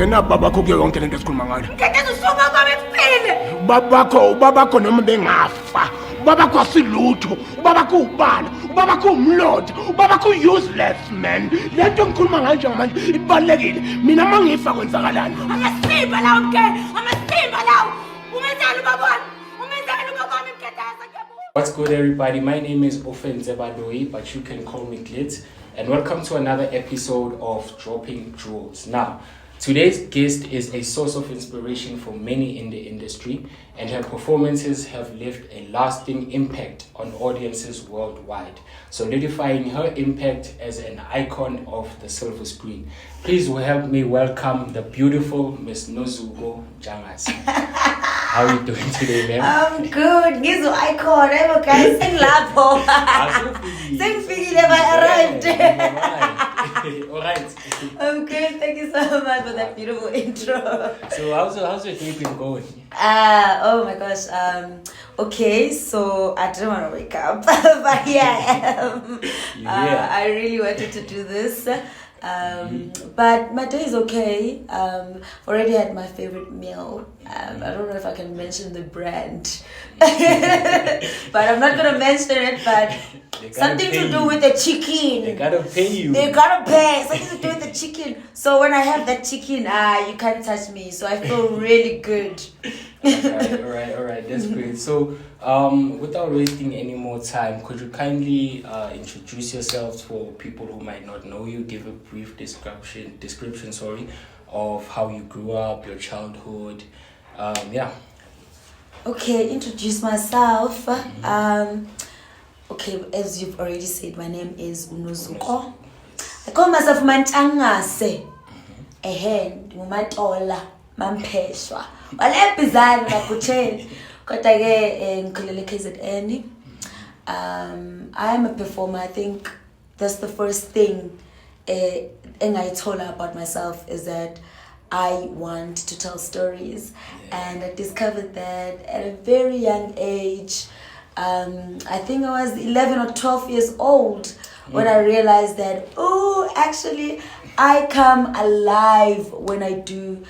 ungena babakho kuyo yonke lento esikhuluma ngayo. Ngeke usuma kwami kuphile. Babakho noma bengafa. Babakho asilutho, babakho ubala, babakho umlotha, babakho useless man. Lento ngikhuluma ngayo njengamanje ibalekile. Mina mangifa kwenzakalani? Amasimba lawo mke, amasimba lawo. Umenzani babona? Umenzani babona imkhathaza ke? What's good, everybody? My name is Ofentse Baloyi, but you can call me Glitz. And welcome to another episode of Droppin Jewelz. Now, today's guest is a source of inspiration for many in the industry, and her performances have left a lasting impact on audiences worldwide, solidifying her impact as an icon of the silver screen. Please help me welcome the beautiful Miss Nozuko Ntshangase. How are you doing today, ma'am? I'm good. Gizo icon. I'm okay. Sing lapho. Sing figile I arrived. All right. I'm good. Thank you so much for that beautiful intro. So how's your day been going? Oh my gosh. Okay, so I didn't want to wake up, but here I am. I really wanted to do this. But my day is okay. Already had my favorite meal. I don't know if I can mention the brand, but I'm not gonna mention it. But something to do with the chicken. They gotta pay you. They gotta pay. Something to do with the chicken. So when I have that chicken, you can't touch me. So I feel really good. All right. That's great. So, without wasting any more time, could you kindly introduce yourselves for people who might not know you? Give a brief description, of how you grew up, your childhood. Yeah. Okay, introduce myself. Okay, as you've already said, my name is Nozuko. I call myself Ntshangase. Ngumatola, mampeshwa. Wale bizarre ngakutshela. Kodwa ke ngikhulele KZN. I am a performer. I think that's the first thing engayithola about myself is that I want to tell stories, and I discovered that at a very young age. I think I was 11 or 12 years old when I realized that, actually, I come alive when I do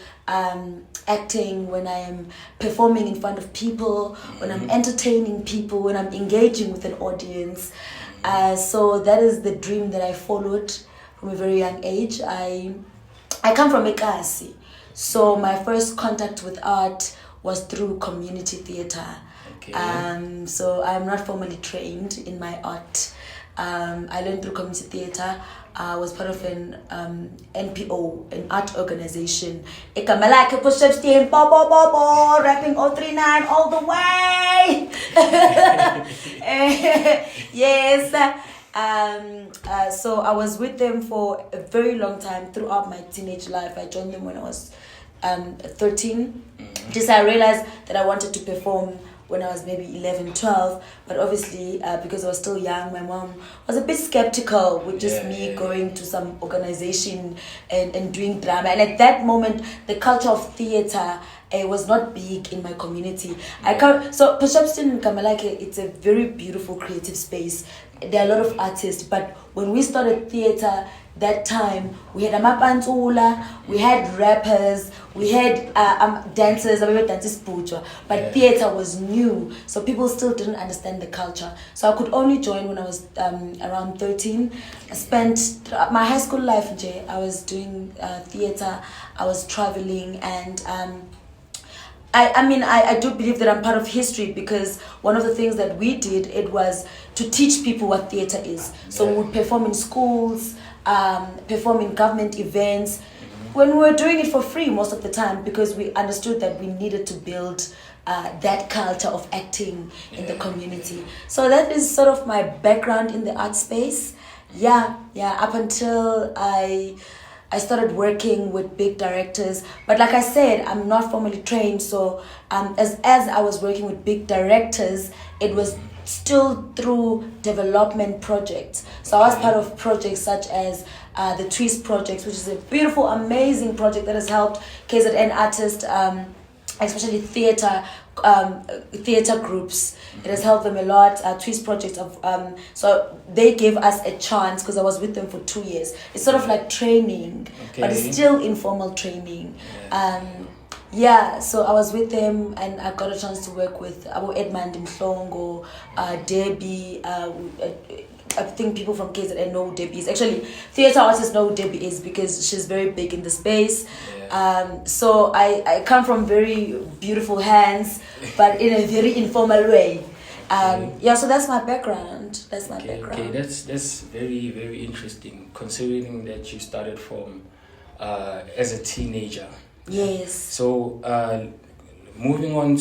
acting, when I am performing in front of people, when I'm entertaining people, when I'm engaging with an audience. So that is the dream that I followed from a very young age. I come from Ekasi, so my first contact with art was through community theater. Okay. So I'm not formally trained in my art. I learned through community theater. I was part of an NPO, an art organization. Ekamalake push-ups team, rapping 039 all the way. Yes. So I was with them for a very long time throughout my teenage life. I joined them when I was 13. Just I realized that I wanted to perform when I was maybe 11, 12, but obviously because I was still young, my mom was a bit skeptical with just me going to some organization and doing drama. And at that moment, the culture of theater was not big in my community. So Push-Up in Kamalake, it's a very beautiful creative space. There are a lot of artists, but when we started theater, that time we had amapantula, we had rappers, we had dancers, but theater was new, so people still didn't understand the culture. So I could only join when I was around 13. I spent my high school life in I was doing theater, I was traveling, and I do believe that I'm part of history, because one of the things that we did, it was to teach people what theater is. So we would perform in schools, perform in government events, when we were doing it for free most of the time, because we understood that we needed to build that culture of acting in the community. So that is sort of my background in the art space. Up until I started working with big directors, but like I said, I'm not formally trained. So as I was working with big directors, it was still through development projects. So I was part of projects such as the Trees project, which is a beautiful, amazing project that has helped KZN artists especially theater groups. It has helped them a lot. Twist projects of so they gave us a chance because I was with them for 2 years. It's sort of like training, but it's still informal training. So I was with them and I got a chance to work with Abu Edmund Mhlongo, Debbie. I think people from KZN know who Debbie is. Actually, theatre artists know who Debbie is because she's very big in the space. So I come from very beautiful hands, but in a very informal way. So that's my background. Okay, that's very, very interesting, considering that you started from as a teenager. Yes. So moving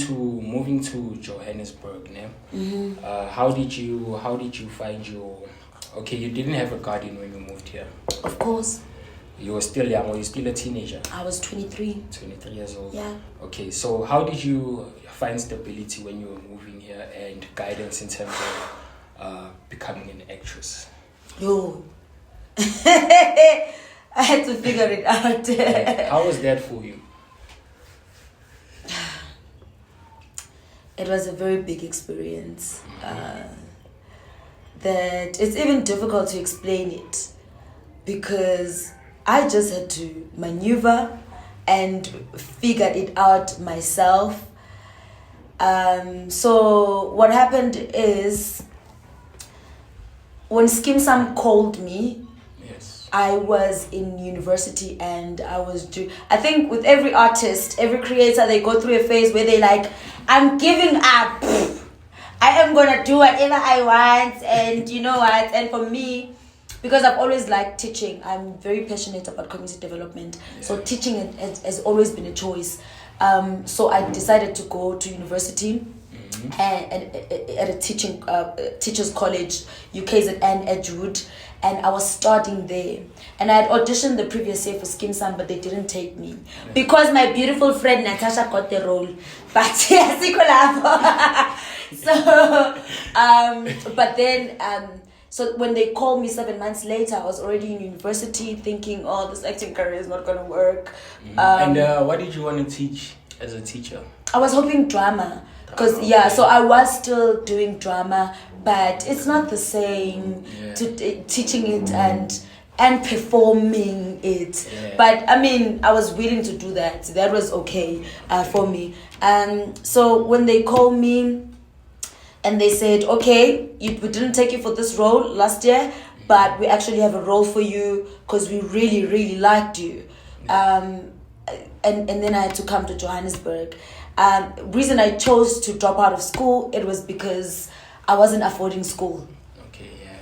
to Johannesburg, how did you find your? Okay, you didn't have a guardian when you moved here. Of course. You were still young, or you still a teenager? I was 23. 23 years old. Yeah. Okay, so how did you find stability when you were moving here and guidance in terms of becoming an actress? Yo. I had to figure it out. How was that for you? It was a very big experience. That it's even difficult to explain it because I just had to maneuver and figure it out myself. So what happened is when Saam called me, I was in university and I think with every artist, every creator, they go through a phase where they like, I'm giving up. I am going to do whatever I want. And you know what? And for me, because I've always liked teaching, I'm very passionate about community development. So teaching has always been a choice. So I decided to go to university and at a teachers college, UKZN at Jude. And I was studying there. And I had auditioned the previous year for Saam, but they didn't take me. Because my beautiful friend Natasha got the role. But but then, so when they called me 7 months later, I was already in university thinking, oh, this acting career is not going to work. And what did you want to teach as a teacher? I was hoping drama. Because so I was still doing drama, but it's not the same to teaching it and performing it. But I mean, I was willing to do that. That was okay for me. So when they called me and they said, okay, we didn't take you for this role last year, but we actually have a role for you because we really, really liked you. And then I had to come to Johannesburg. Reason I chose to drop out of school, it was because I wasn't affording school.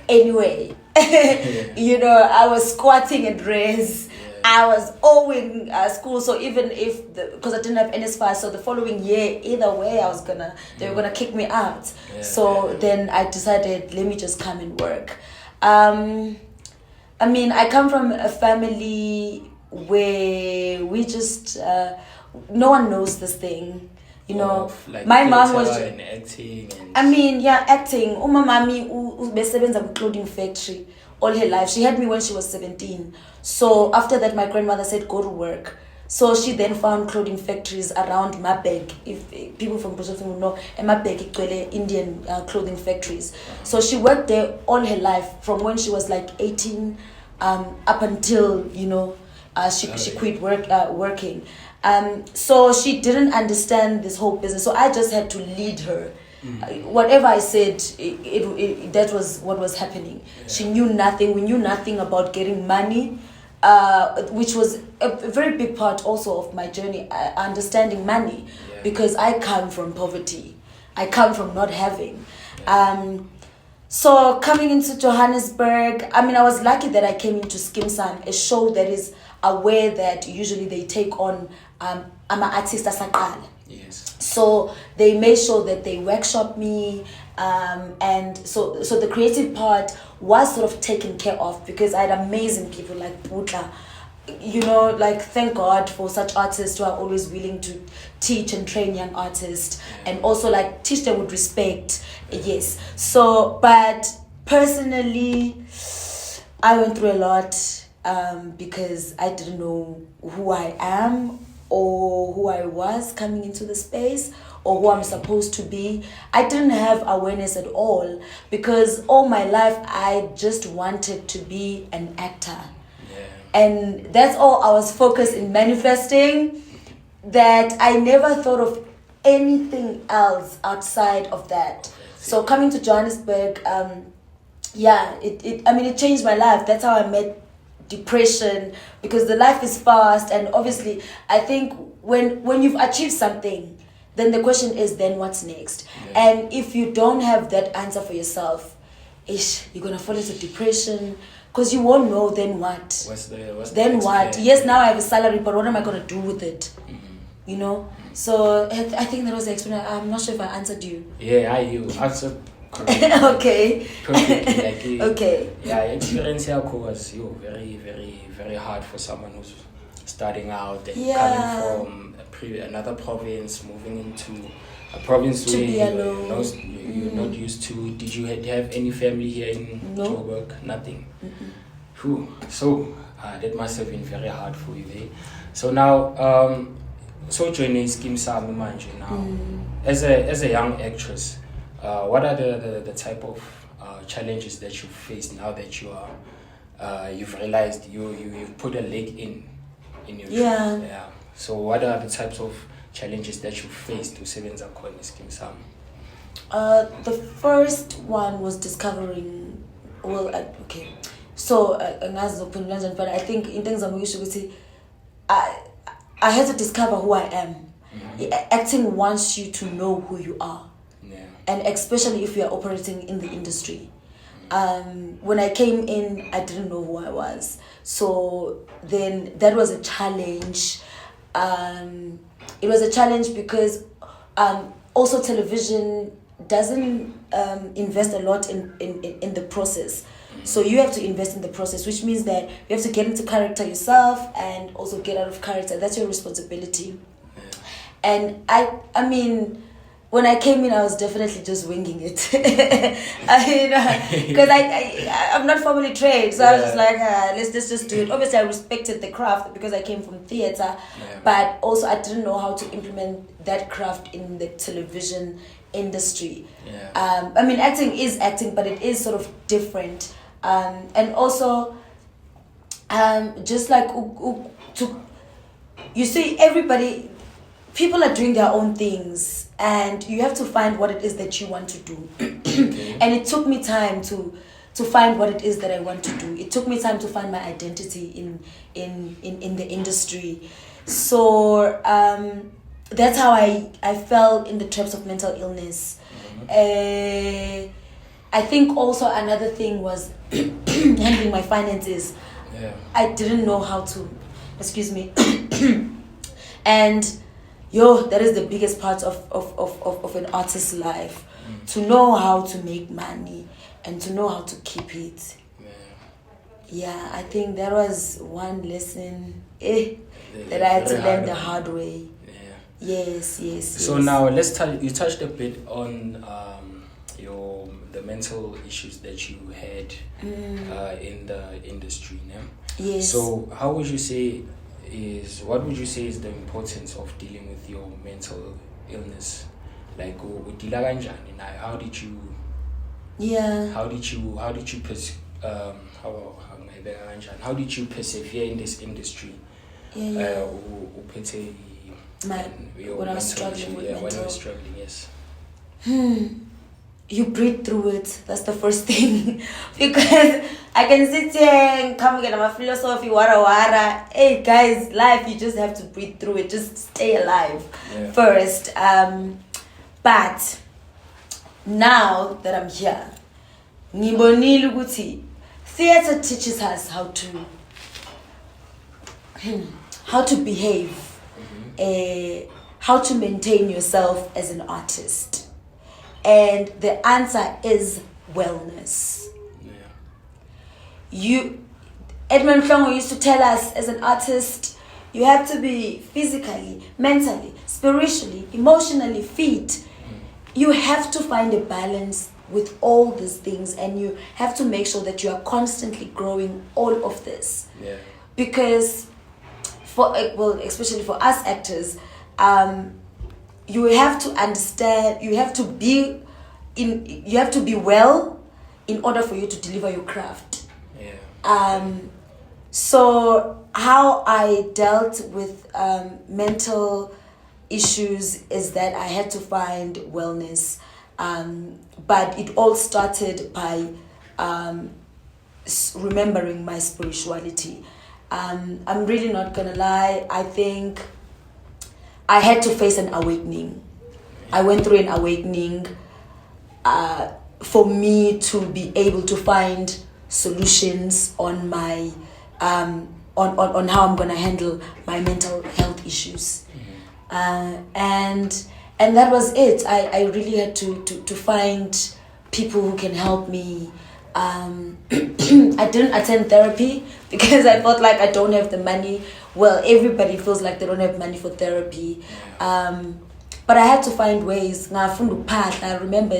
Anyway, I was squatting in res. I was owing school, so even if because I didn't have NS5, so the following year, either way, they were gonna kick me out. Then I decided, let me just come and work. I mean, I come from a family where we just no one knows this thing. Like my mom was and acting acting. Umamami ubesebenza clothing factory all her life. She had me when she was 17. So after that, my grandmother said go to work. So she then found clothing factories around Mabeg. If people from Brazil will know, Mabeg Indian clothing factories. So she worked there all her life from when she was like 18 up until she quit working. So she didn't understand this whole business. So I just had to lead her. Whatever I said, that was what was happening. She knew nothing. We knew nothing about getting money, which was a very big part also of my journey, understanding money, because I come from poverty. I come from not having. So coming into Johannesburg, I mean, I was lucky that I came into Saam, a show that is aware that usually they take on ama-artist asaqala. So they made sure that they workshop me, and so the creative part was sort of taken care of because I had amazing people like Putla. Thank God for such artists who are always willing to teach and train young artists and also teach them with respect. Yes. So, but personally, I went through a lot because I didn't know who I am or who I was coming into the space or who I'm supposed to be. I didn't have awareness at all because all my life I just wanted to be an actor. And that's all I was focused in manifesting, that I never thought of anything else outside of that. So coming to Johannesburg, it changed my life. That's how I met depression, because the life is fast, and obviously I think when you've achieved something, then the question is, then what's next? And if you don't have that answer for yourself, you're gonna fall into depression, because you won't know then what. What's then what? Plan? Yes, now I have a salary, but what am I gonna do with it? You know. So I think that was the explanation. I'm not sure if I answered you. Yeah, you answered correctly. Okay. Perfectly. Okay. Yeah, experience here was very, very, very hard for someone who's starting out and coming from another province, moving into a province where you're not used to. Did you have any family here in Joburg? Nothing. So that must have been very hard for you there. So now, so joining Skeem Saam now, as a young actress, what are the type of challenges that you face now that you are you've realized you've put a leg in your job? Yeah. So what are the types of challenges that you faced to sebenza khona Skeem Saam? The first one was discovering. So but I think in things I'm used to, I had to discover who I am. Acting wants you to know who you are, and especially if you are operating in the industry. When I came in, I didn't know who I was, so then that was a challenge. It was a challenge because also television doesn't invest a lot in the process. So you have to invest in the process, which means that you have to get into character yourself and also get out of character. That's your responsibility. And I mean, when I came in, I was definitely just winging it. Because I'm not formally trained, so I was just like, let's just do it. Obviously, I respected the craft because I came from theater, but also I didn't know how to implement that craft in the television industry. I mean, acting is acting, but it is sort of different. And also, just like you see, people are doing their own things, and you have to find what it is that you want to do. And it took me time to find what it is that I want to do. It took me time to find my identity in the industry. So that's how I fell in the traps of mental illness. I think also another thing was handling my finances. I didn't know how to, and that is the biggest part of an artist's life, to know how to make money and to know how to keep it. I think that was one lesson that I had to learn the hard way. Yes. So now you touched a bit on the mental issues that you had in the industry, no? Yes. So what would you say is the importance of dealing with your mental illness? Like, how did you persevere in this industry? When I was struggling with mental. When you were struggling, yes. You breathe through it. That's the first thing. Because I can sit here and come get my philosophy, wara. Hey guys, life, you just have to breathe through it. Just stay alive first. But now that I'm here, ngibonile ukuthi theater teaches us how to behave, how to maintain yourself as an artist. And the answer is wellness. Edmund Mhlongo used to tell us, as an artist, you have to be physically, mentally, spiritually, emotionally fit. You have to find a balance with all these things, and you have to make sure that you are constantly growing all of this. Because especially for us actors, you have to understand, you have to be well in order for you to deliver your craft. So how I dealt with mental issues is that I had to find wellness, but it all started by remembering my spirituality. I'm really not gonna lie, I think I had to face an awakening. I went through an awakening for me to be able to find solutions on my on how I'm gonna handle my mental health issues. And that was it. I really had to find people who can help me. I didn't attend therapy because I felt like I don't have the money. Well, everybody feels like they don't have money for therapy. But I had to find ways. I remember I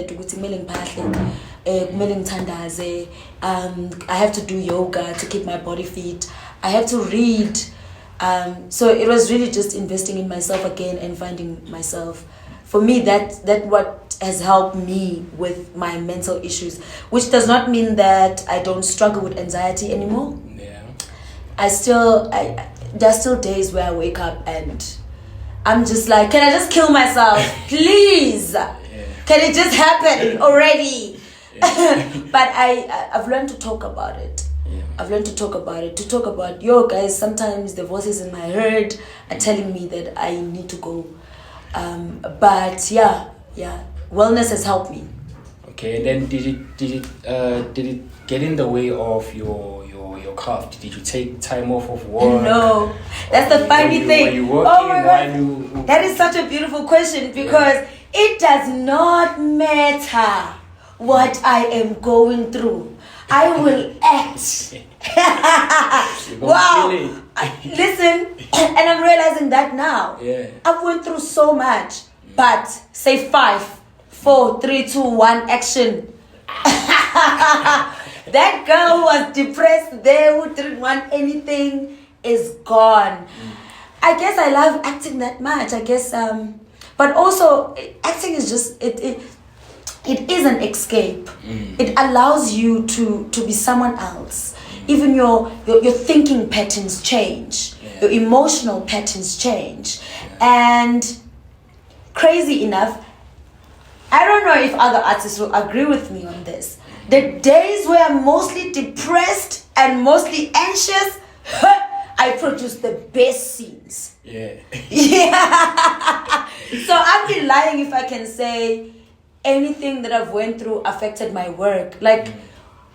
have to do yoga to keep my body fit. I have to read. So it was really just investing in myself again and finding myself. For me, that what has helped me with my mental issues, which does not mean that I don't struggle with anxiety anymore. There are still days where I wake up and I'm just like, can I just kill myself, please? Can it just happen already? But I've learned to talk about it. I've learned to talk about it. To talk about, guys, sometimes the voices in my head are telling me that I need to go. But wellness has helped me. Okay, and then did it get in the way of your craft? Did you take time off of work? No, that's the funny thing. Were you working? Oh my God, that is such a beautiful question because it does not matter what I am going through. I will act. Wow. Listen, and I'm realizing that now. I've went through so much, but say 5, 4, 3, 2, 1, action. That girl who was depressed there, who didn't want anything, is gone. I guess I love acting that much. I guess, but also acting is just it is an escape. It allows you to be someone else. Even your thinking patterns change. Your emotional patterns change. And crazy enough, I don't know if other artists will agree with me on this. The days where I'm mostly depressed and mostly anxious, I produce the best scenes. So I'd be lying if I can say anything that I've went through affected my work. Like,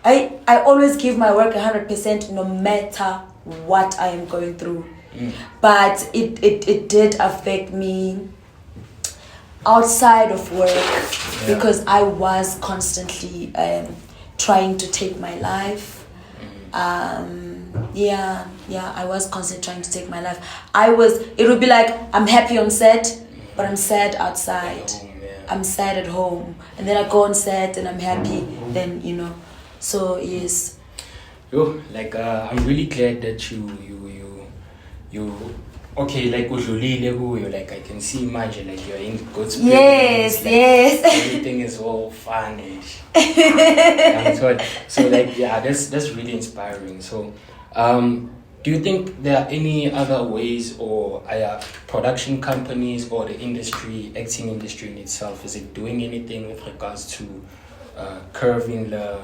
I always give my work 100% no matter what I am going through. But it did affect me outside of work because I was constantly trying to take my life. I was constantly trying to take my life. It would be like, I'm happy on set, but I'm sad outside. I'm sad at home. And then I go on set and I'm happy, then, So, yes. I'm really glad that you okay, like like I can see manje, like you're in good spirits. Yes. Everything is all fun and so that's really inspiring. So do you think there are any other ways or production companies or the acting industry in itself, is it doing anything with regards to curbing the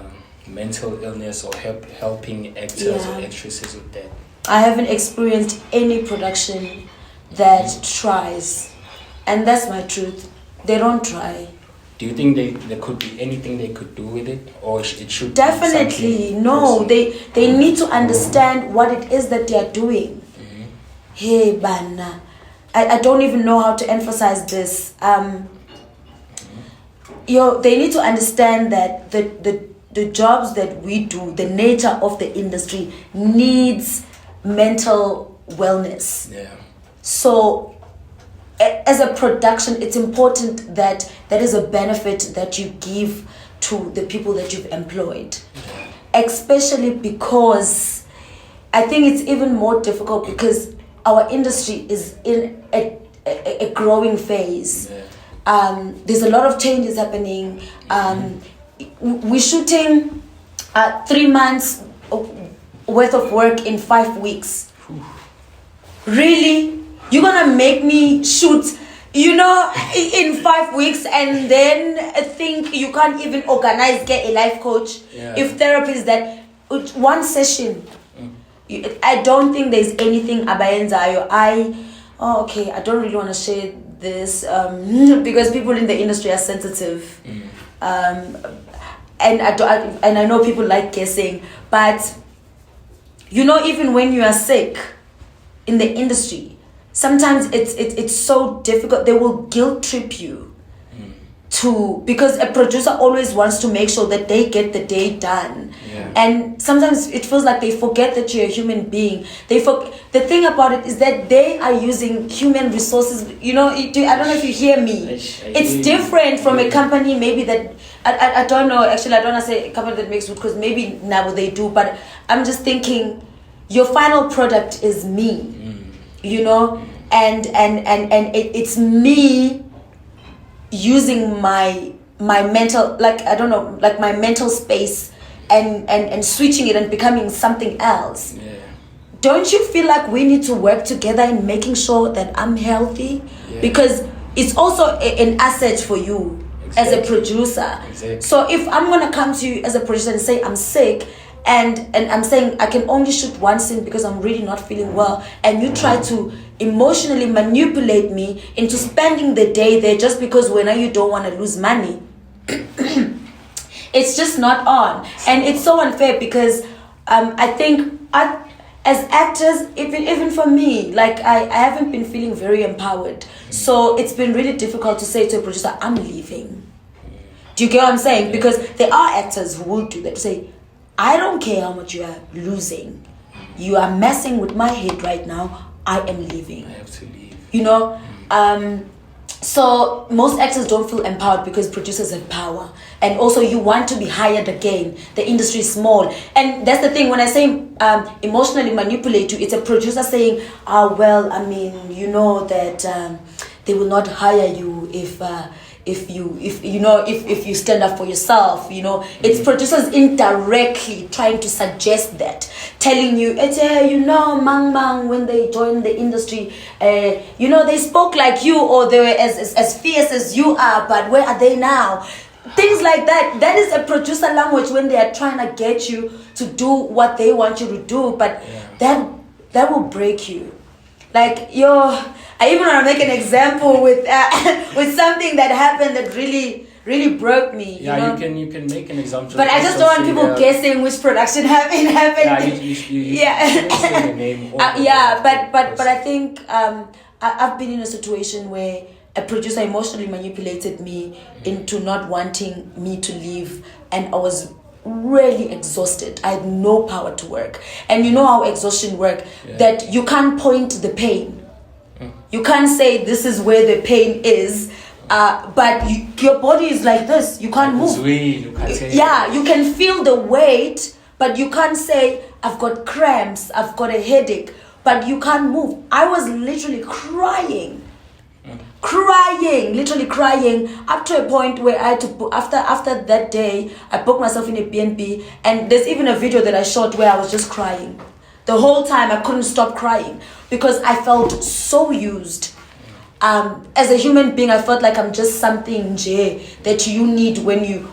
mental illness or helping actors or actresses with that? I haven't experienced any production that tries, and that's my truth. They don't try. Do you think there could be anything they could do with it, or it should definitely no? They need to understand what it is that they are doing. Hey, Bana, I don't even know how to emphasize this. They need to understand that the jobs that we do, the nature of the industry needs mental wellness. So as a production, it's important that is a benefit that you give to the people that you've employed. Especially because I think it's even more difficult because our industry is in a growing phase. There's a lot of changes happening. We're shooting 3 months worth of work in 5 weeks. Really? You're gonna make me shoot, in 5 weeks and then think you can't even get a life coach? If therapy is that one session, I don't think there's anything abayenzayo. I don't really want to share this because people in the industry are sensitive. And I know people like guessing, but even when you are sick in the industry, sometimes it's so difficult. They will guilt trip you because a producer always wants to make sure that they get the day done. And sometimes it feels like they forget that you're a human being. The thing about it is that they are using human resources. I don't know if you hear me. It's different from a company maybe that I don't know. Actually, I don't want to say a company that makes food because maybe now they do. But I'm just thinking, your final product is me. And it's me using my mental, my mental space and switching it and becoming something else. Don't you feel like we need to work together in making sure that I'm healthy? Because it's also an asset for you as a producer. So if I'm gonna come to you as a producer and say I'm sick, and I'm saying I can only shoot one scene because I'm really not feeling well, and you try to emotionally manipulate me into spending the day there just because you don't want to lose money, it's just not on. And it's so unfair because I think as actors, even for me, I haven't been feeling very empowered. So it's been really difficult to say to a producer, I'm leaving. Do you get what I'm saying? Because there are actors who will do that, to say, I don't care how much you are losing. You are messing with my head right now. I am leaving. I have to leave. So most actors don't feel empowered because producers have power. And also you want to be hired again. The industry is small. And that's the thing. When I say emotionally manipulate you, it's a producer saying, that they will not hire you if you stand up for yourself. It's producers indirectly trying to suggest that, telling you, mang when they joined the industry, they spoke like you, or they were as fierce as you are, but where are they now? Things like that. That is a producer language when they are trying to get you to do what they want you to do, but that will break you. I even want to make an example with something that happened that really, really broke me. You can make an example. But I just don't want people guessing which production happened. You say the name. But I think I've been in a situation where a producer emotionally manipulated me into not wanting me to leave, and I was really exhausted. I had no power to work. And you know how exhaustion works, that you can't point the pain. You can't say this is where the pain is, but your body is like this. You can't move. You can feel the weight, but you can't say, I've got cramps, I've got a headache, but you can't move. I was literally crying, literally crying, up to a point where I had to, after that day, I booked myself in a B&B, and there's even a video that I shot where I was just crying. The whole time I couldn't stop crying because I felt so used. As a human being, I felt like I'm just something that you need when you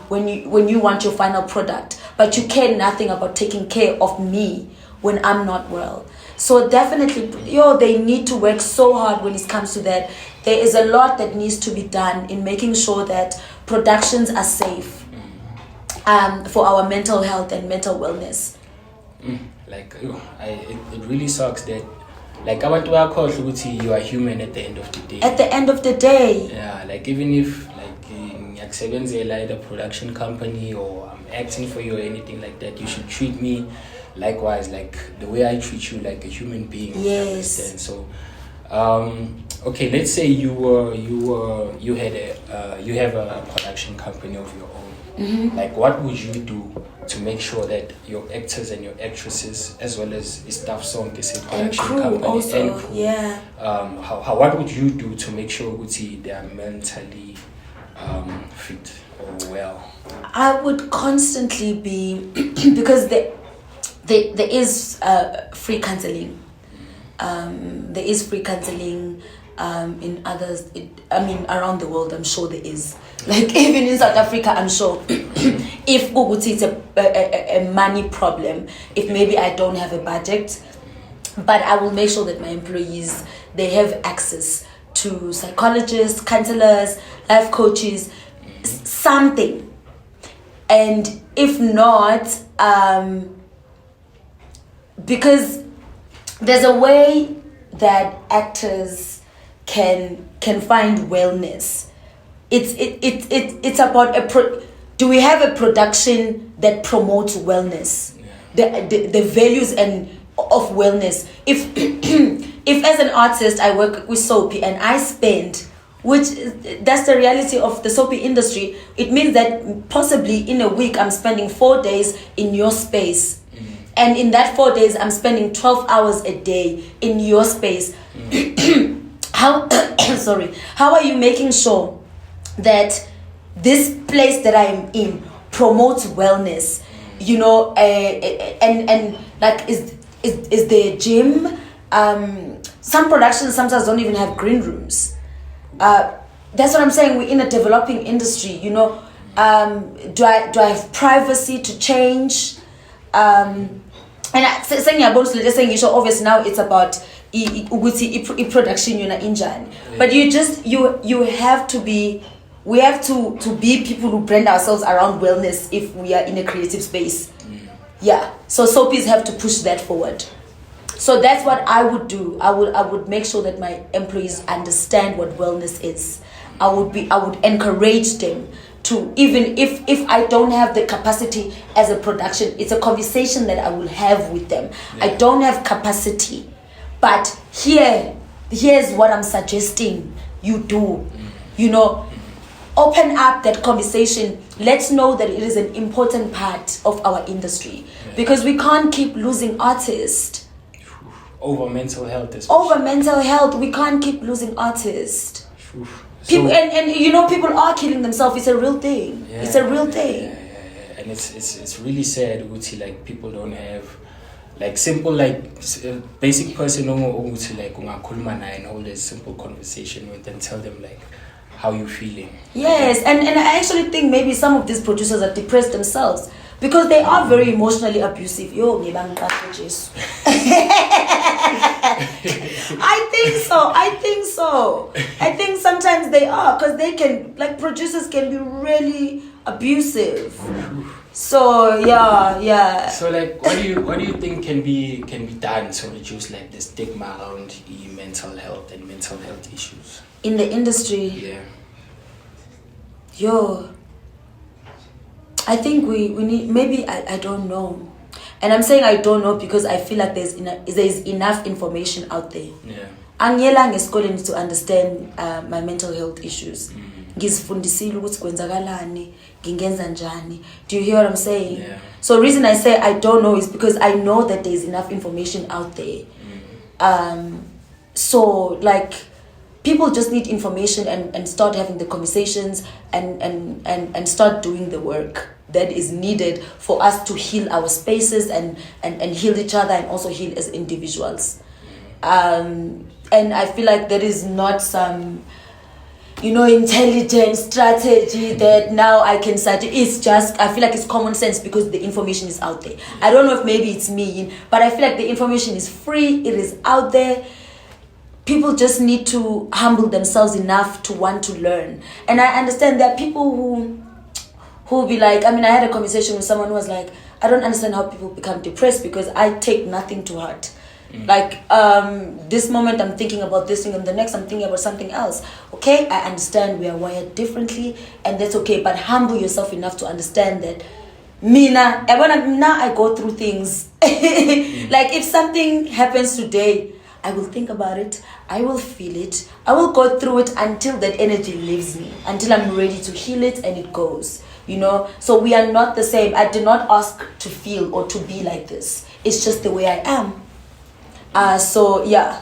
want your final product, but you care nothing about taking care of me when I'm not well. So definitely, they need to work so hard when it comes to that. There is a lot that needs to be done in making sure that productions are safe for our mental health and mental wellness. It really sucks that abantu bayakhohlwa ukuthi you are human at the end of the day. At the end of the day. Yeah, even if ngiyasebenzela at a production company or I'm acting for you or anything like that, you should treat me likewise, the way I treat you, like a human being. Yes. Understand? So, okay, let's say you have a production company of your own. Like, what would you do to make sure that your actors and your actresses, as well as the staff song, is a production crew company, also, and crew, yeah. what would you do to make sure they are mentally fit or well? I would constantly be because there is free counseling. There is free counseling in others. Around the world, I'm sure there is. Like even in South Africa, I'm sure. If it's a money problem, if maybe I don't have a budget, but I will make sure that my employees, they have access to psychologists, counselors, life coaches, something. And if not, because there's a way that actors can find wellness. It's about do we have a production that promotes wellness, the values and of wellness? If if as an artist I work with Soapy and I spend, which that's the reality of the Soapy industry, it means that possibly in a week I'm spending 4 days in your space. And in that 4 days, I'm spending 12 hours a day in your space. How are you making sure that this place that I'm in promotes wellness? You know, and like is there a gym? Some productions sometimes don't even have green rooms. That's what I'm saying. We're in a developing industry. You know, do I have privacy to change? And saying obviously now it's about production injani. But you have to be, we have to be people who brand ourselves around wellness if we are in a creative space. Yeah. So Soapies have to push that forward. So that's what I would do. I would make sure that my employees understand what wellness is. I would encourage them to, even if I don't have the capacity as a production, it's a conversation that I will have with them. I don't have capacity, but here's what I'm suggesting you do. You know, open up that conversation. Let's know that it is an important part of our industry, because we can't keep losing artists over mental health. We can't keep losing artists. People, and you know, people are killing themselves. It's a real thing. It's a real thing. And it's really sad, Uti, like people don't have like simple, like basic person like and hold a simple conversation with them, tell them like how you feeling. Yes, and I actually think maybe some of these producers are depressed themselves because they are very emotionally abusive. I think so. I think sometimes they are, because they can, like, producers can be really abusive. So yeah. So like, what do you think can be done to reduce like the stigma around mental health and mental health issues in the industry? I think we need, maybe I don't know. And I'm saying I don't know because I feel like there's enough information out there. Angiyela ngesikole to understand my mental health issues. Ngizifundisile ukuthi kwenzakalani, ngingenza njani. Do you hear what I'm saying? So the reason I say I don't know is because I know that there's enough information out there. So like, people just need information and start having the conversations and start doing the work that is needed for us to heal our spaces and heal each other and also heal as individuals. And I feel like there is not some, intelligent strategy that now I can suggest. It's just, I feel like it's common sense because the information is out there. I don't know if maybe it's me, but I feel like the information is free, it is out there. People just need to humble themselves enough to want to learn. And I understand that people who will be like, I had a conversation with someone who was like, I don't understand how people become depressed because I take nothing to heart. Like, this moment I'm thinking about this thing and the next I'm thinking about something else. Okay, I understand we are wired differently and that's okay, but humble yourself enough to understand that now I go through things. Like if something happens today, I will think about it, I will feel it, I will go through it until that energy leaves me, until I'm ready to heal it and it goes. you know. So we are not the same. I did not ask to feel or to be like this. It's just the way I am. So yeah.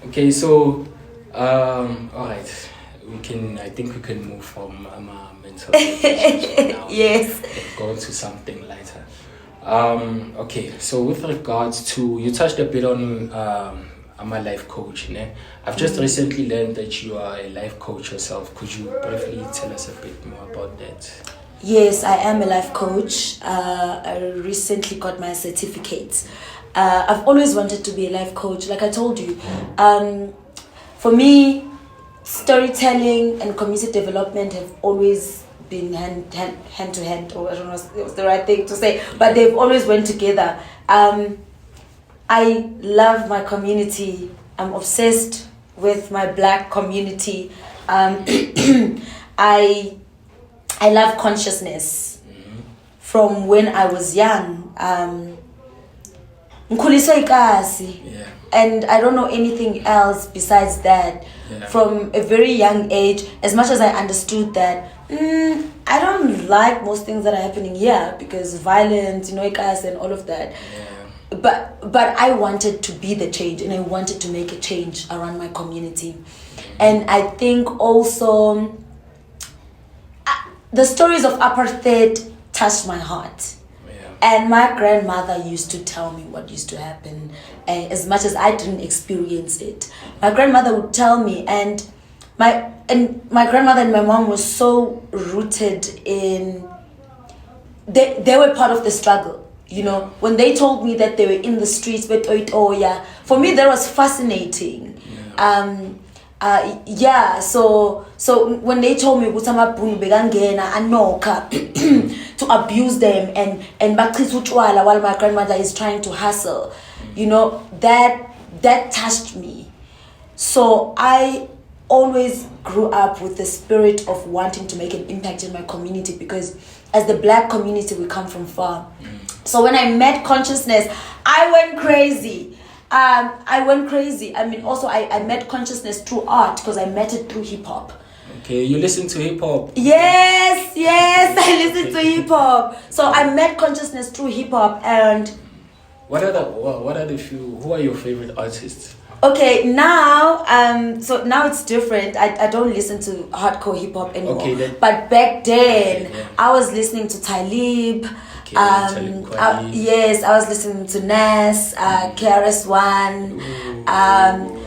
Okay, so all right, I think we can move from mental health issues now. Yes. And go into something lighter. Okay, so with regards to, you touched a bit on I'm a life coach. Ne? I've just recently learned that you are a life coach yourself. Could you briefly tell us a bit more about that? Yes, I am a life coach. I recently got my certificate. I've always wanted to be a life coach. Like I told you, for me, storytelling and community development have always been hand to hand, or I don't know if it was the right thing to say, but they've always went together. I love my community. I'm obsessed with my Black community. I love consciousness. From when I was young. And I don't know anything else besides that. From a very young age, as much as I understood that I don't like most things that are happening here because violence, and all of that. But I wanted to be the change, and I wanted to make a change around my community. And I think also the stories of apartheid touched my heart. And my grandmother used to tell me what used to happen, as much as I didn't experience it. My grandmother would tell me, and my grandmother and my mom were so rooted in. They were part of the struggle, When they told me that they were in the streets with Oitoya, for me that was fascinating. So when they told me to abuse them and while my grandmother is trying to hustle, that touched me. So I always grew up with the spirit of wanting to make an impact in my community, because as the Black community, we come from far. So when I met consciousness, I went crazy. I mean, also I met consciousness through art, because I met it through hip hop. Okay, you listen to hip hop? Yes, I listen to hip hop. So I met consciousness through hip hop. And who are your favorite artists? Okay, now so now it's different. I don't listen to hardcore hip hop anymore. Okay, but back then I was listening to Talib. Yes, I was listening to Nas, KRS-One.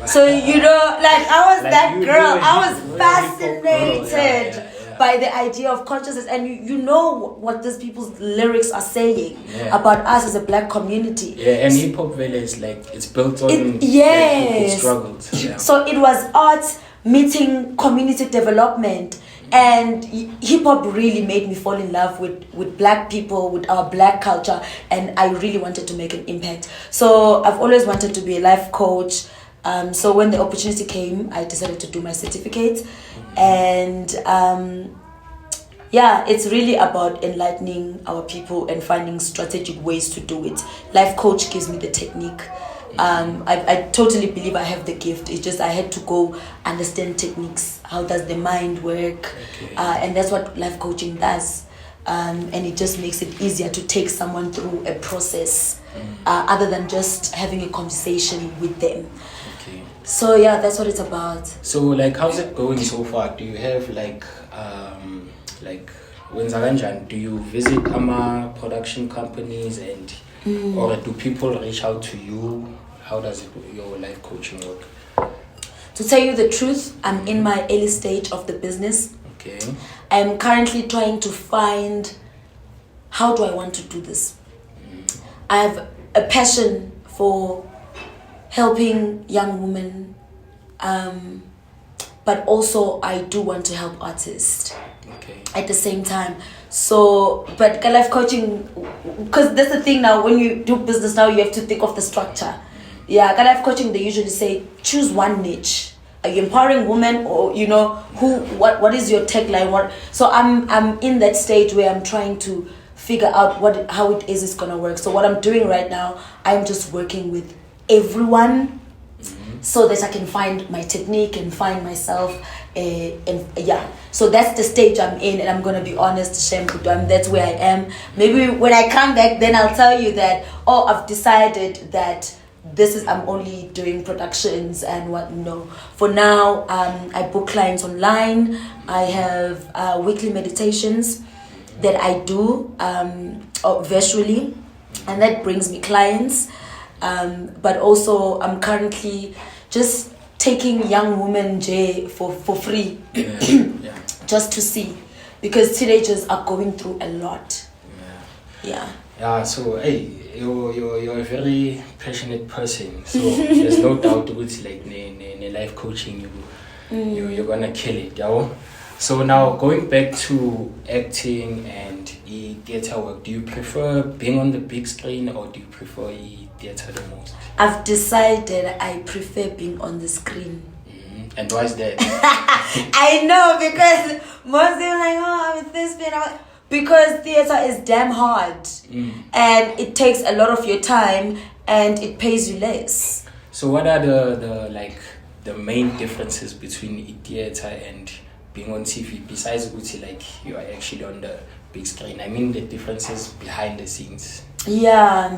So I was that girl. I was fascinated by the idea of consciousness, and you know what these people's lyrics are saying about us as a Black community. Yeah, and hip hop really is it's built on people's struggles. Yeah. So it was art meeting community development. And hip hop really made me fall in love with Black people, with our Black culture, and I really wanted to make an impact. So I've always wanted to be a life coach. So when the opportunity came, I decided to do my certificate. And it's really about enlightening our people and finding strategic ways to do it. Life coach gives me the technique. I totally believe I have the gift. It's just I had to go understand techniques. How does the mind work? And that's what life coaching does. And it just makes it easier to take someone through a process other than just having a conversation with them. So that's what it's about. So how's it going so far? Do you have do you visit production companies or do people reach out to you? How does your life coaching work? To tell you the truth, I'm in my early stage of the business. Okay. I'm currently trying to find how do I want to do this. I have a passion for helping young women, but also I do want to help artists at the same time. So, but life coaching, because that's the thing now, when you do business now, you have to think of the structure. Life coaching, they usually say, choose one niche. Are you empowering women, or what is your tagline? So I'm in that stage where I'm trying to figure out how it is it's gonna work. So what I'm doing right now, I'm just working with everyone so that I can find my technique and find myself. So that's the stage I'm in, and I'm gonna be honest, Shemputu, that's where I am. Maybe when I come back, then I'll tell you that, oh, I've decided that I'm only doing productions and what. No, for now, I book clients online. I have weekly meditations that I do virtually, and that brings me clients. But also, I'm currently just taking young women for free, just to see, because teenagers are going through a lot. Yeah, so hey, you're a very passionate person. So there's no doubt with like life coaching, you're gonna kill it, yo. So now going back to acting and theater work, do you prefer being on the big screen or do you prefer theater the most? I've decided I prefer being on the screen. And why is that? I know, because most people are like, oh, I'm this bit. Because theater is damn hard, and it takes a lot of your time, and it pays you less. So what are the main differences between theater and being on TV, besides like you are actually on the big screen? I mean the differences behind the scenes. Yeah.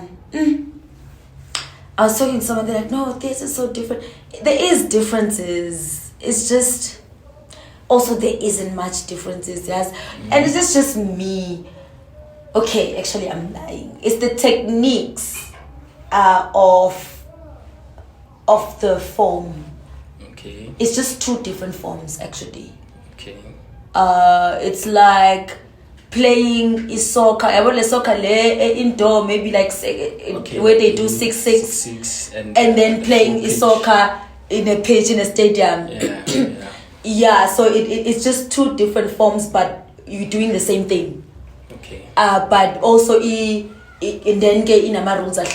I was talking to someone, they're like, no, theater is so different. There is differences. It's just, also there isn't much differences. Yes. And it's just me. Okay, actually I'm lying. It's the techniques of the form. Okay. It's just two different forms actually. Okay. It's like playing soccer. I want soccer indoor, maybe like where they do 6-6, and then playing soccer in a pitch in a stadium. Yeah. So it's just two different forms, but you're doing the same thing. Okay. But also and then in rules are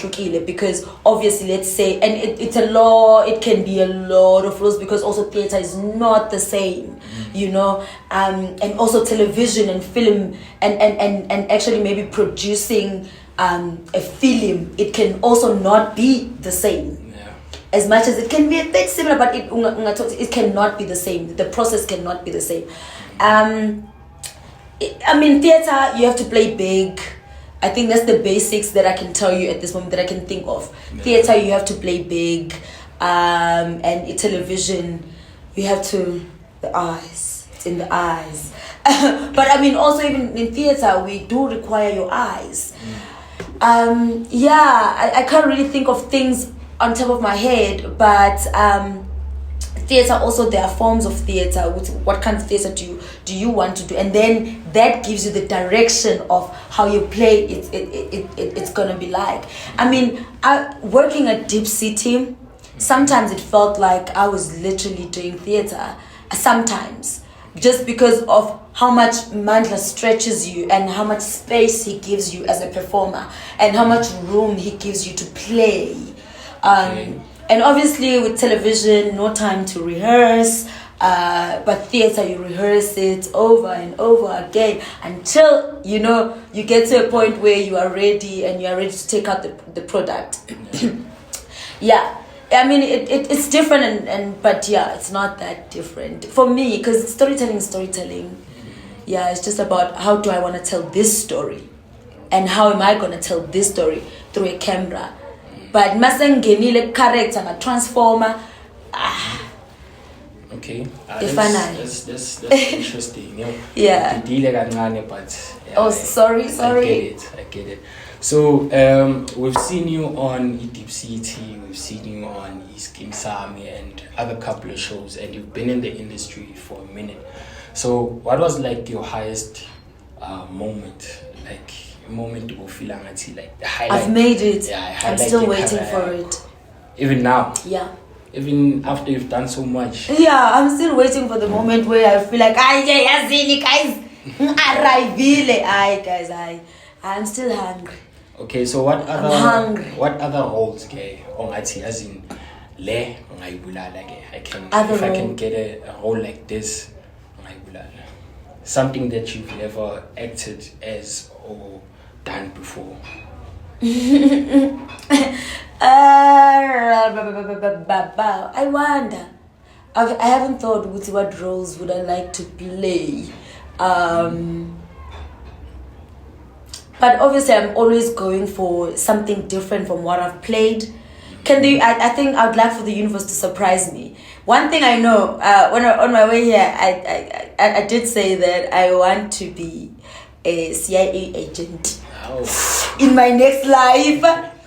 because obviously, let's say, and it's a law, it can be a lot of rules, because also theater is not the same, you know, and also television and film and actually maybe producing a film, it can also not be the same. As much as it can be a bit similar, but it cannot be the same. The process cannot be the same. I mean, theater, you have to play big. I think that's the basics that I can tell you at this moment, that I can think of. Theater, you have to play big. And in television, you have to, the eyes. It's in the eyes. But I mean, also even in theater, we do require your eyes. I can't really think of things on top of my head, but theater also, there are forms of theater. What kind of theater do you want to do, and then that gives you the direction of how you play it's gonna be like. I mean, working at DiepCity, sometimes it felt like I was literally doing theater, sometimes, just because of how much Mandla stretches you and how much space he gives you as a performer and how much room he gives you to play. And obviously with television, no time to rehearse, but theater, you rehearse it over and over again until, you know, you get to a point where you are ready and you are ready to take out the product. Yeah, I mean, it's different, but yeah, it's not that different for me, because storytelling is storytelling. Yeah, it's just about how do I want to tell this story, and how am I going to tell this story through a camera. But masengenile character a transformer. Okay. That's interesting. Yeah. But yeah, oh, sorry. I get it. So we've seen you on DiepCity, we've seen you on Skeem Saam and other couple of shows, and you've been in the industry for a minute. So what was like your highest moment? Like moment to feel like the highlight? I've made it. Yeah, I'm still waiting for it. Even now? Yeah. Even after you've done so much? Yeah, I'm still waiting for the moment where I feel like, I'm still hungry. Okay, so what other hungry. What other roles as in I can get a role like this, something that you've never acted as or done before? I I haven't thought what roles would I like to play. But obviously I'm always going for something different from what I've played. I think I'd like for the universe to surprise me. One thing I know, on my way here, I did say that I want to be a CIA agent in my next life.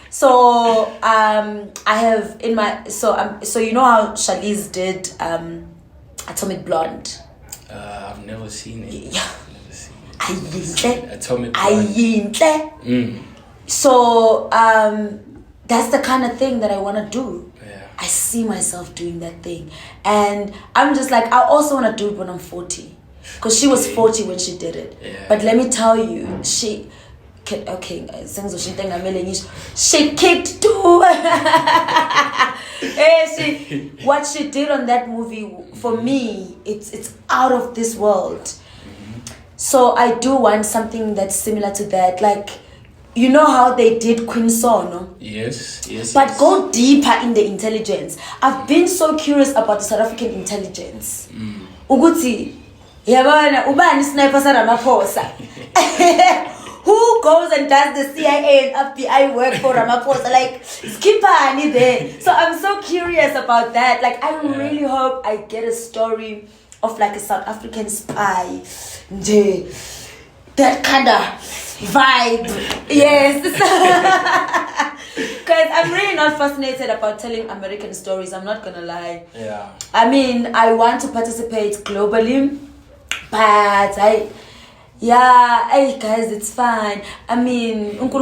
So I have in my so you know how Charlize did Atomic Blonde. I've never seen it. Yeah. Atomic Blonde. So that's the kind of thing that I want to do. Yeah. I see myself doing that thing, and I'm just like, I also want to do it when I'm 40, because she was 40 when she did it. Yeah. But let me tell you, she kicked too. What she did on that movie, for me, it's out of this world. So I do want something that's similar to that, like, you know how they did Queen Sono? Yes. But go deeper in the intelligence. I've been so curious about the South African intelligence. Uguti, yabana ubani sniper sa Ramaphosa. Who goes and does the CIA and FBI work for Ramaphosa? Like, Skipani there. So I'm so curious about that. Like, I really hope I get a story of like a South African spy. That kind of vibe. Yes. Because I'm really not fascinated about telling American stories. I'm not going to lie. Yeah. I mean, I want to participate globally. But hey guys, it's fine. I mean, but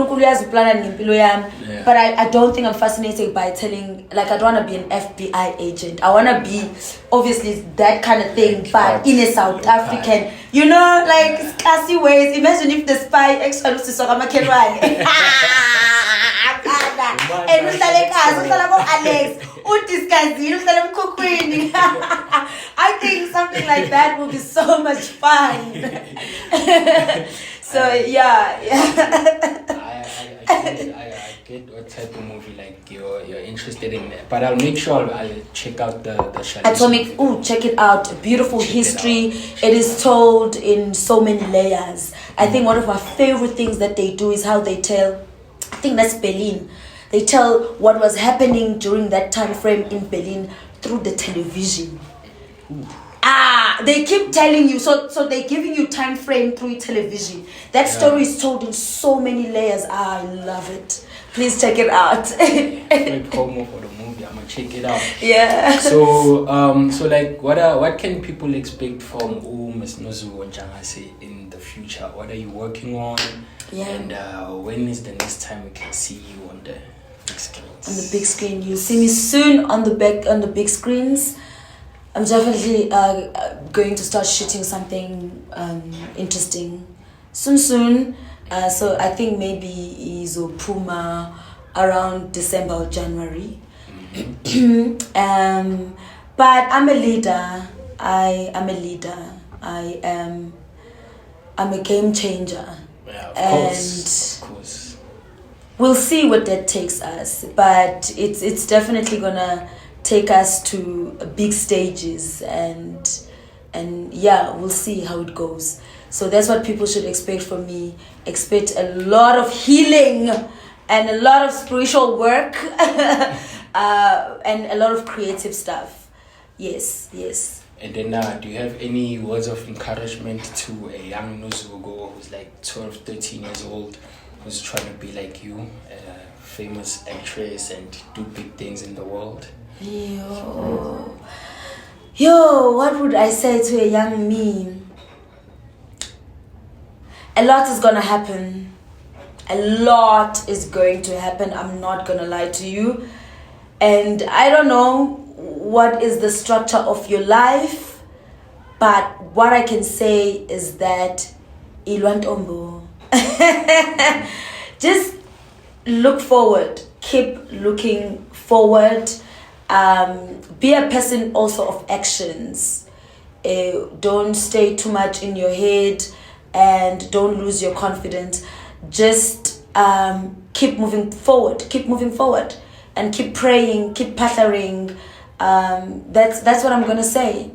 I don't think I'm fascinated by telling, like, I don't want to be an FBI agent. I want to be, obviously, that kind of thing, but in a South African, you know, like, classy ways. Imagine if the spy actually was to Sogamakirwani. And I think something like that would be so much fun. So yeah. I get what type of movie like you're interested in, but I'll make sure I'll check out the Atomic. Check it out. Beautiful history. It is told in so many layers. I think one of my favorite things that they do is how they tell. I think that's Berlin. They tell what was happening during that time frame in Berlin through the television. They keep telling you, so they're giving you time frame through television. That story is told in so many layers. I love it. Please check it out. Great promo for the movie. I'm gonna check it out. Yeah. So like, what can people expect from Ms. Nozuko Ntshangase in the future? What are you working on? Yeah. And when is the next time we can see you on the big screens? On the big screen, you'll see me soon on the big screens. I'm definitely going to start shooting something interesting soon. So I think maybe Puma around December or January. But I'm a leader. I'm a leader. I'm a game changer. Yeah, of course. We'll see what that takes us, but it's definitely gonna take us to big stages, and yeah, we'll see how it goes. So that's what people should expect from me. Expect a lot of healing and a lot of spiritual work and a lot of creative stuff. Yes. And then do you have any words of encouragement to a young Nozuko who's like 12, 13 years old, who's trying to be like you, a famous actress, and do big things in the world? Yo, what would I say to a young me? A lot is gonna happen. A lot is going to happen. I'm not gonna lie to you. And I don't know what is the structure of your life, but what I can say is that Ilwantombo. Just look forward. Keep looking forward. Be a person also of actions. Don't stay too much in your head and don't lose your confidence. Just keep moving forward and keep praying, keep pattering, That's what I'm gonna say.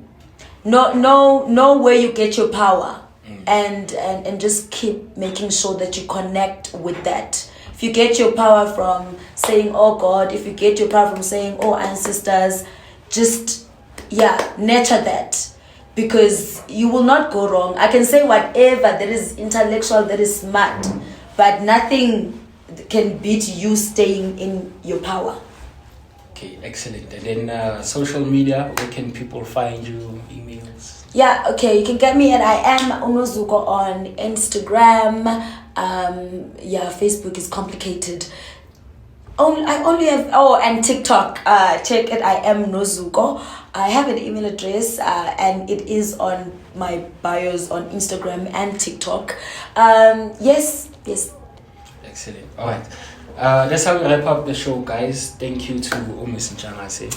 Know where you get your power, and just keep making sure that you connect with that. If you get your power from saying, oh God, if you get your power from saying, oh ancestors, just nurture that, because you will not go wrong. I can say whatever that is intellectual, that is smart, but nothing can beat you staying in your power. Okay, excellent. And then social media, where can people find you? Emails? Yeah, okay, you can get me at I am Nozuko on Instagram. Facebook is complicated. I only have and TikTok. Check it. I am Nozuko. I have an email address, and it is on my bios on Instagram and TikTok. Yes. Excellent. All right. That's how we wrap up the show, guys. Thank you to Ms. Ntshangase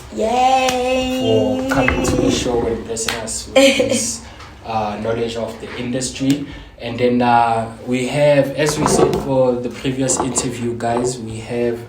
for coming to the show and blessing us with this knowledge of the industry. And then we have, as we said for the previous interview, guys, we have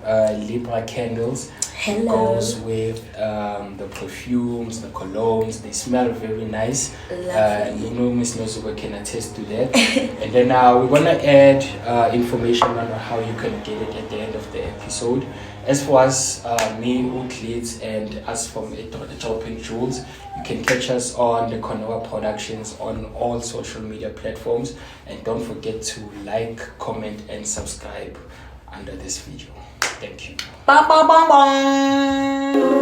Libra candles. Hello. Goes with the perfumes, the colognes. They smell very nice. Miss Nozuko can attest to that. And then we're gonna add information on how you can get it at the end of the episode. As for us, me, Uklit, and us from Droppin Jewelz, you can catch us on the Canoa Productions on all social media platforms. And don't forget to like, comment, and subscribe under this video. Thank you. Ba ba ba ba.